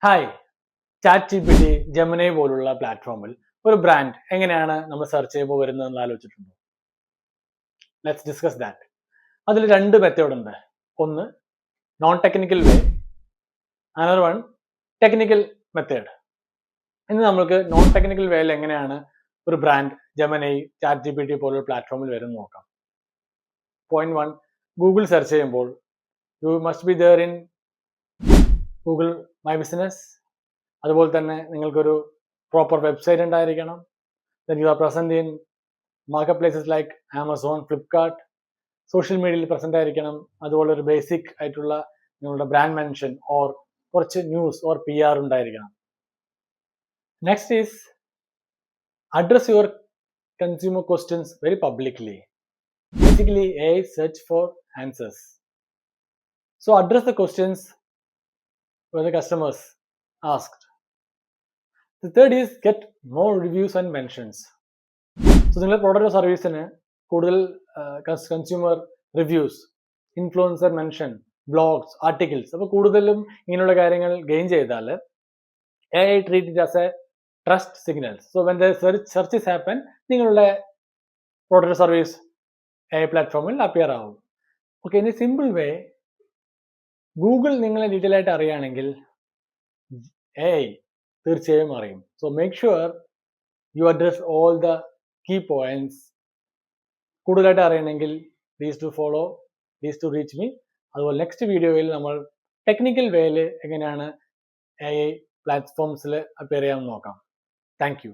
Hi, chat G P T, Gemini പോലുള്ള പ്ലാറ്റ്ഫോമിൽ ഒരു ബ്രാൻഡ് എങ്ങനെയാണ് നമ്മൾ സെർച്ച് ചെയ്യുമ്പോൾ വരുന്നതെന്ന് ആലോചിച്ചിട്ടുണ്ടോ? Let's discuss that. അതിൽ രണ്ട് മെത്തേഡ് ഉണ്ട്. ഒന്ന് non technical way, another one technical method. ഇന്ന് നമ്മൾക്ക് നോൺ ടെക്നിക്കൽ വേയിൽ എങ്ങനെയാണ് ഒരു brand Gemini, chat G P T പോലുള്ള പ്ലാറ്റ്ഫോമിൽ വരുന്നത് നോക്കാം. പോയിന്റ് 1, ഗൂഗിൾ സെർച്ച് ചെയ്യുമ്പോൾ you must be there in Google My Business. അതുപോലെ തന്നെ നിങ്ങൾക്കൊരു പ്രോപ്പർ വെബ്സൈറ്റ് ഉണ്ടായിരിക്കണം. Then you are present in market places like Amazon, Flipkart. Social മീഡിയയിൽ പ്രസന്റ് ആയിരിക്കണം. അതുപോലെ ഒരു ബേസിക് ആയിട്ടുള്ള നിങ്ങളുടെ ബ്രാൻഡ് മെൻഷൻ ഓർ കുറച്ച് ന്യൂസ് ഓർ പി ആർ ഉണ്ടായിരിക്കണം. Next is address your consumer questions very publicly. Basically, AI search for answers. So address the questions where the customers asked. The third is get more reviews and mentions. So നിങ്ങളുടെ product സർവീസിന് കൂടുതൽ consumer reviews, influencer mention, blogs, articles, അപ്പോൾ കൂടുതലും ഇങ്ങനെയുള്ള കാര്യങ്ങൾ gain ചെയ്താൽ AI treat it as a trust signals. So when the searches happen, നിങ്ങളുടെ product service AI പ്ലാറ്റ്ഫോമിൽ അപ്പിയർ ആവും. ഓക്കെ, ഇനി സിമ്പിൾ വേ, ഗൂഗിൾ നിങ്ങളെ ഡീറ്റെയിൽ ആയിട്ട് അറിയുകയാണെങ്കിൽ AI തീർച്ചയായും അറിയും. So make sure you address all the key points. കൂടുതലായിട്ട് അറിയണമെങ്കിൽ please to follow, please to reach me. അതുപോലെ നെക്സ്റ്റ് വീഡിയോയിൽ നമ്മൾ ടെക്നിക്കൽ വേയിൽ എങ്ങനെയാണ് AI പ്ലാറ്റ്ഫോംസിൽ അപ്പിയർ ചെയ്യാമെന്ന് നോക്കാം. Thank you.